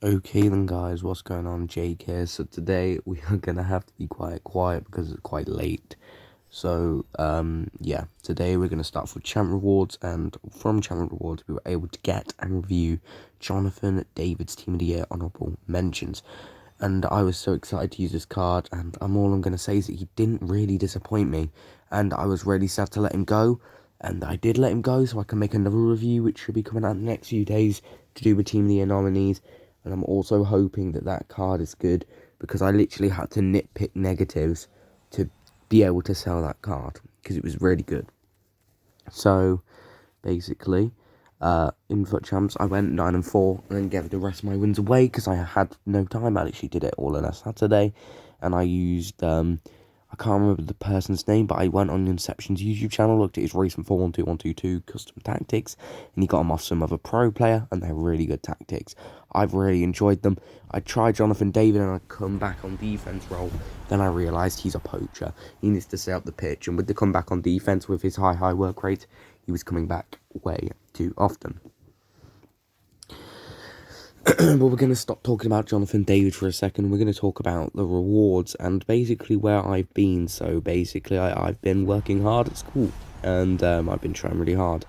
Okay then guys, what's going on? Jake here. So today we are gonna have to be quite quiet because it's quite late. So yeah, today we're gonna start with champ rewards, and from champ rewards we were able to get and review Jonathan David's Team of the Year honourable mentions. And I was so excited to use this card, and all I'm gonna say is that he didn't really disappoint me, and I was really sad to let him go. And I did let him go so I can make another review which should be coming out in the next few days to do with Team of the Year nominees. And I'm also hoping that that card is good, because I literally had to nitpick negatives to be able to sell that card because it was really good. So basically, in FUT Champs, I went 9-4 and then gave the rest of my wins away because I had no time. I literally did it all on a Saturday, and I used I can't remember the person's name, but I went on Inception's YouTube channel, looked at his recent 4-1-2-1-2-2 custom tactics, and he got them off some other pro player, and they're really good tactics. I've really enjoyed them. I tried Jonathan David, and I come back on defense role. Then I realised he's a poacher. He needs to stay up the pitch, and with the comeback on defense with his high work rate, he was coming back way too often. But we're going to stop talking about Jonathan David for a second. We're going to talk about the rewards and basically where I've been. So basically, I've been working hard at school, and I've been trying really hard,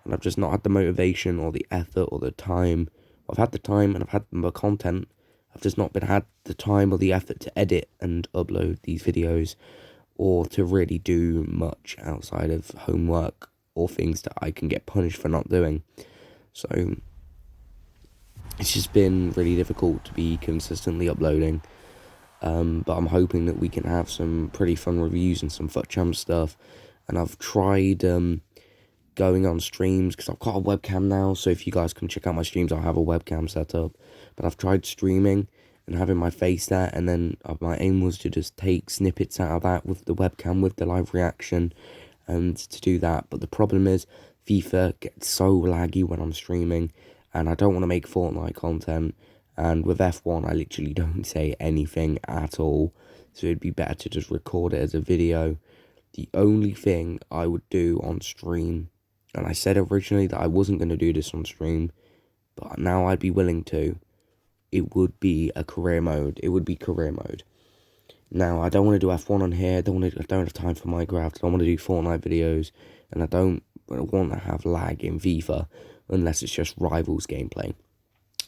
and I've just not had the motivation or the effort or the time. I've had the time and I've had the content. I've just not had the time or the effort to edit and upload these videos, or to really do much outside of homework or things that I can get punished for not doing. So it's just been really difficult to be consistently uploading, but I'm hoping that we can have some pretty fun reviews and some FUT Champ stuff. And I've tried going on streams because I've got a webcam now, so if you guys come check out my streams, I'll have a webcam set up. But I've tried streaming and having my face there, and then my aim was to just take snippets out of that with the webcam, with the live reaction, and to do that. But the problem is FIFA gets so laggy when I'm streaming, and I don't want to make Fortnite content, and with F1 I literally don't say anything at all, so it'd be better to just record it as a video. The only thing I would do on stream, and I said originally that I wasn't going to do this on stream, but now I'd be willing to, it would be a career mode. It would be career mode. Now, I don't want to do F1 on here. I don't have time for Minecraft. I don't want to do Fortnite videos, and I don't want to have lag in FIFA unless it's just Rivals gameplay.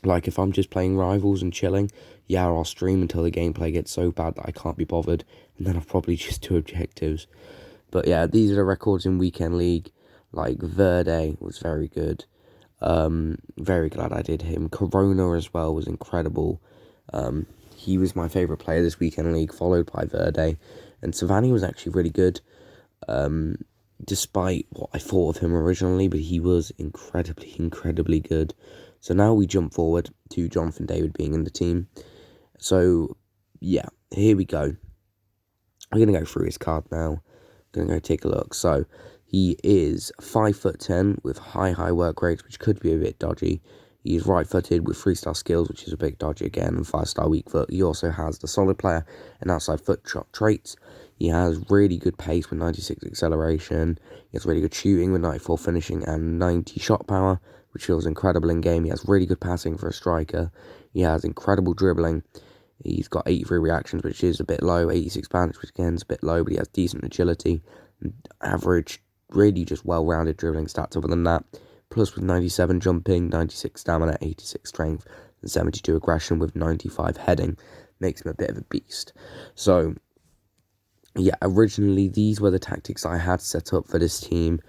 Like, if I'm just playing Rivals and chilling, yeah, I'll stream until the gameplay gets so bad that I can't be bothered, and then I'll probably just do objectives. But yeah, these are the records in Weekend League. Like, Verde was very good. Very glad I did him. Corona as well was incredible. He was my favourite player this Weekend League, followed by Verde. And Savani was actually really good, despite what I thought of him originally, but he was incredibly good. So now we jump forward to Jonathan David being in the team. So, yeah, here we go. I'm going to go through his card now. I'm going to go take a look. So, he is 5'10" with high work rates, which could be a bit dodgy. He is right-footed with 3-star skills, which is a bit dodgy again, and 5-star weak foot. He also has the solid player and outside foot shot traits. He has really good pace with 96 acceleration. He has really good shooting with 94 finishing and 90 shot power, which feels incredible in game. He has really good passing for a striker. He has incredible dribbling. He's got 83 reactions, which is a bit low. 86 balance, which again is a bit low, but he has decent agility. Average, really just well-rounded dribbling stats other than that. Plus with 97 jumping, 96 stamina, 86 strength, and 72 aggression with 95 heading. Makes him a bit of a beast. So, yeah, originally these were the tactics I had set up for this team.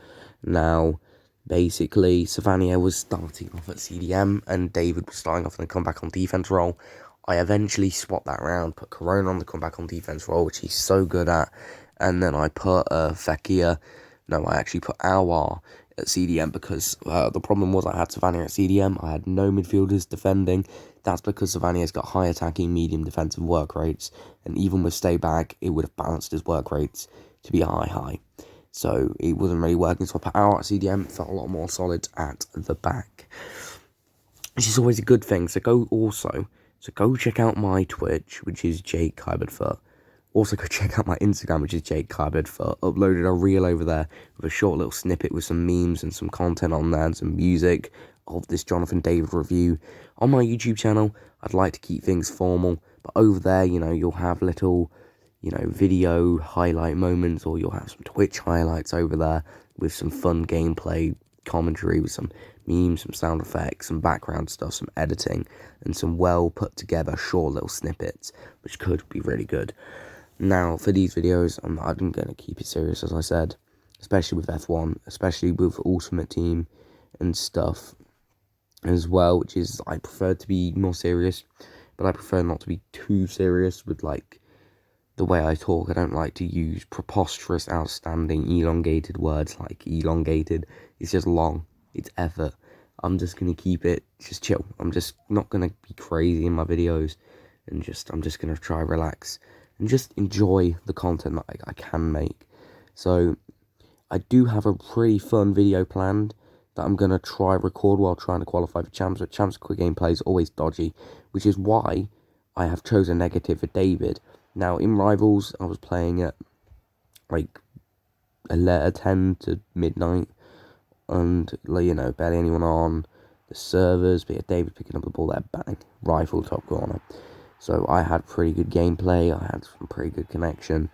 Now, basically, Savania was starting off at CDM, and David was starting off in the comeback on defense role. I eventually swapped that around, put Corona on the comeback on defense role, which he's so good at, and then I put Fekir. No, I actually put Awar at CDM because the problem was I had Savannah at CDM. I had no midfielders defending. That's because Savannah's got high attacking, medium defensive work rates, and even with stay back, it would have balanced his work rates to be high. So it wasn't really working. So I put Awar at CDM. It felt a lot more solid at the back, which is always a good thing. So go check out my Twitch, which is Jake Kybertfoot. Also, go check out my Instagram, which is Jake Kybertfoot. Uploaded a reel over there with a short little snippet with some memes and some content on there and some music of this Jonathan David review. On my YouTube channel, I'd like to keep things formal, but over there, you know, you'll have little, you know, video highlight moments, or you'll have some Twitch highlights over there with some fun gameplay commentary, with some memes, some sound effects, some background stuff, some editing, and some well put together short little snippets, which could be really good. Now, for these videos, I'm going to keep it serious, as I said, especially with F1, especially with Ultimate Team and stuff as well, which is, I prefer to be more serious, but I prefer not to be too serious with, like, the way I talk. I don't like to use preposterous, outstanding, elongated words like elongated. It's just long. It's effort. I'm just going to keep it just chill. I'm just not going to be crazy in my videos, and I'm just going to try relax and just enjoy the content that I can make. So I do have a pretty fun video planned that I'm going to try record while trying to qualify for Champs, but Champs Quick Gameplay is always dodgy, which is why I have chosen negative for David. Now, in Rivals, I was playing at, like, 10 to midnight, and, you know, barely anyone on the servers, but yeah, David picking up the ball there, bang, rifle top corner. So I had pretty good gameplay, I had some pretty good connection,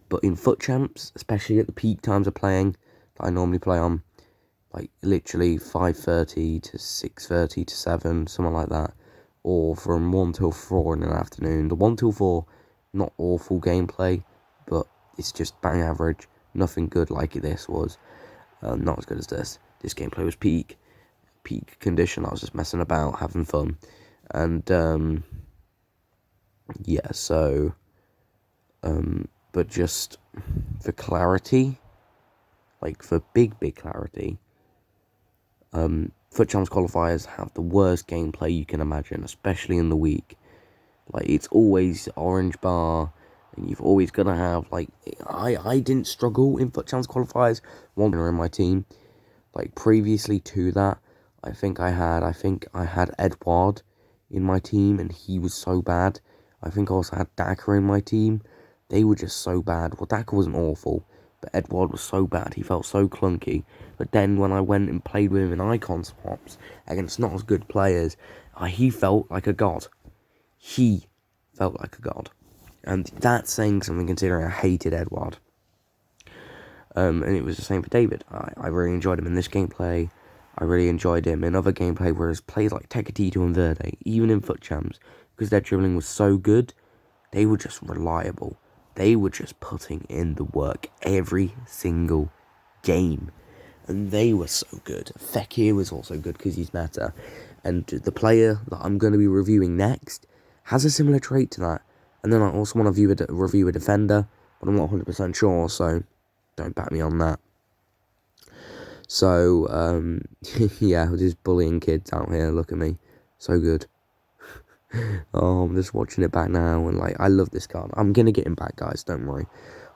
but in FUT Champs, especially at the peak times of playing that I normally play on, like, literally 5:30 to 6:30 to 7, something like that, or from 1 till 4 in the afternoon. The 1 till 4, not awful gameplay, but it's just bang average, nothing good like this was, not as good as this. This gameplay was peak condition. I was just messing about, having fun, and, yeah, so, but just for clarity, like, for big clarity, FUT Champs qualifiers have the worst gameplay you can imagine, especially in the week. Like, it's always orange bar, and you've always got to have, like, I didn't struggle in FUT Champs qualifiers, one winner in my team. Like, previously to that, I think I had Edward in my team, and he was so bad. I think I also had Daka in my team. They were just so bad. Well, Daka wasn't awful, but Edward was so bad. He felt so clunky. But then when I went and played with him in icon swaps against not as good players, he felt like a god. He felt like a god. And that's saying something, considering I hated Edward. And it was the same for David. I really enjoyed him in this gameplay. I really enjoyed him in other gameplay, whereas players like Tekatito and Verde, even in FUT Champs, because their dribbling was so good, they were just reliable. They were just putting in the work every single game. And they were so good. Fekir was also good because he's meta. And the player that I'm going to be reviewing next has a similar trait to that. And then I also want to review a defender, but I'm not 100% sure, so don't back me on that. So, yeah, just bullying kids out here. Look at me. So good. Oh, I'm just watching it back now, and, like, I love this card. I'm going to get him back, guys, don't worry.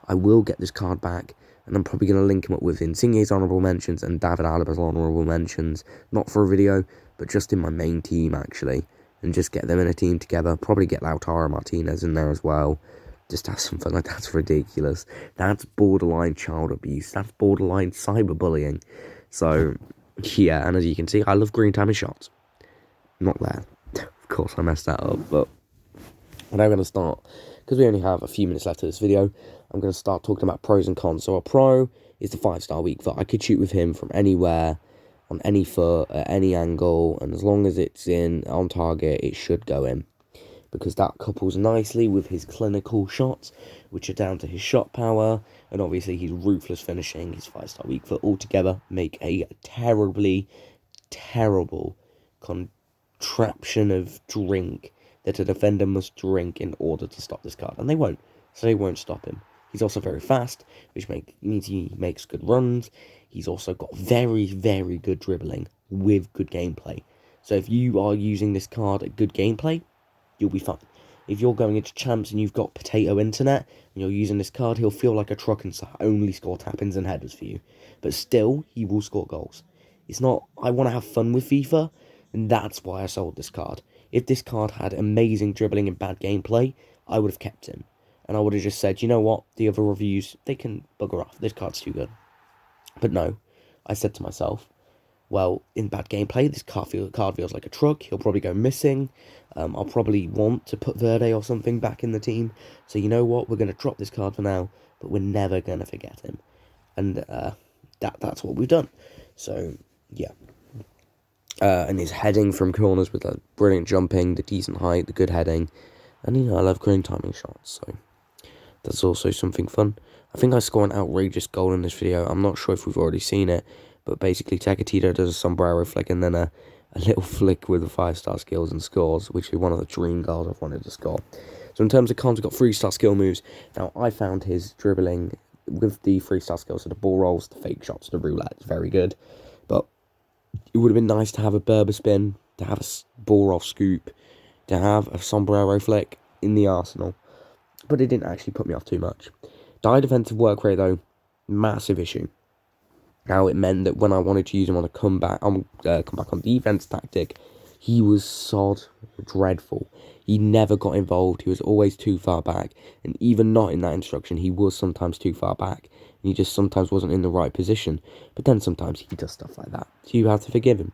I will get this card back, and I'm probably going to link him up with Insigne's honourable mentions and David Alaba's honourable mentions. Not for a video, but just in my main team, actually. And just get them in a team together. Probably get Lautaro Martinez in there as well. Just have some fun. Like, that's ridiculous. That's borderline child abuse. That's borderline cyberbullying. So, yeah, and as you can see, I love green timing shots. Not there. Of course, I messed that up, but I'm now going to start, because we only have a few minutes left of this video, I'm going to start talking about pros and cons. So a pro is the 5-star weak foot. I could shoot with him from anywhere, on any foot, at any angle, and as long as it's on target, it should go in. Because that couples nicely with his clinical shots, which are down to his shot power, and obviously his ruthless finishing, his 5-star weak foot, altogether make a terrible contraption of drink that a defender must drink in order to stop this card. And they won't, so they won't stop him. He's also very fast, which means he makes good runs. He's also got very, very good dribbling with good gameplay. So if you are using this card at good gameplay, you'll be fine. If you're going into champs and you've got potato internet and you're using this card, he'll feel like a truck and only score tap-ins and headers for you. But still, he will score goals. It's not, I want to have fun with FIFA, and that's why I sold this card. If this card had amazing dribbling and bad gameplay, I would have kept him. And I would have just said, you know what, the other reviews, they can bugger off. This card's too good. But no, I said to myself, Well, in bad gameplay, this card feels like a truck. He'll probably go missing. I'll probably want to put Verde or something back in the team. So you know what? We're going to drop this card for now, but we're never going to forget him. And that's what we've done. So, yeah. And his heading from corners with the brilliant jumping, the decent height, the good heading. And, I love green timing shots, so that's also something fun. I think I score an outrageous goal in this video. I'm not sure if we've already seen it, but basically Takatito does a sombrero flick and then a little flick with the 5-star skills and scores, which is one of the dream goals I've wanted to score. So in terms of cons, we've got 3-star skill moves. Now, I found his dribbling with the 3-star skills, so the ball rolls, the fake shots, the roulette is very good. But it would have been nice to have a Berber spin, to have a ball roll scoop, to have a sombrero flick in the arsenal. But it didn't actually put me off too much. The high defensive work rate, though, massive issue. Now, it meant that when I wanted to use him on a comeback on defense tactic, he was dreadful. He never got involved. He was always too far back. And even not in that instruction, he was sometimes too far back. And he just sometimes wasn't in the right position. But then sometimes he does stuff like that. So you have to forgive him.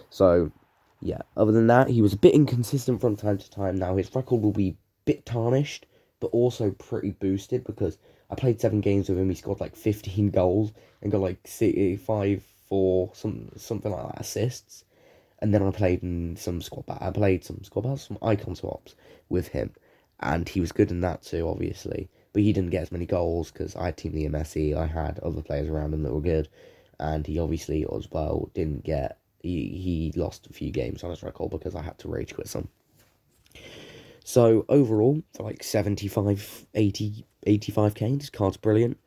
So, yeah. Other than that, he was a bit inconsistent from time to time. Now, his record will be a bit tarnished, but also pretty boosted because I played 7 games with him. He scored like 15 goals and got like 5, 4, something like that assists. And then I played in some squad battles, some icon swaps with him, and he was good in that too, obviously. But he didn't get as many goals because I had Team Leo Messi. I had other players around him that were good, and he obviously as well didn't get. He lost a few games on his record because I had to rage quit some. So overall, for like 75, 80, 85k, this card's brilliant.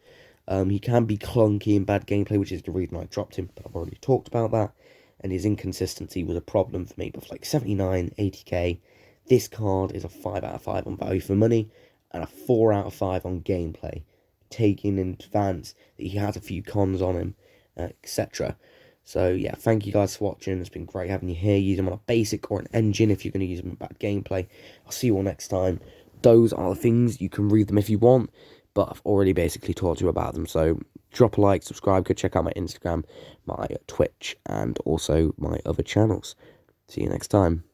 He can be clunky in bad gameplay, which is the reason I dropped him, but I've already talked about that. And his inconsistency was a problem for me, but for like 79, 80k, this card is a 5 out of 5 on value for money, and a 4 out of 5 on gameplay, taking in advance that he has a few cons on him, etc. So yeah, thank you guys for watching. It's been great having you here. Use them on a basic or an engine if you're going to use them in bad gameplay. I'll see you all next time. Those are the things. You can read them if you want, but I've already basically taught you about them. So drop a like, subscribe, go check out my Instagram, my Twitch, and also my other channels. See you next time.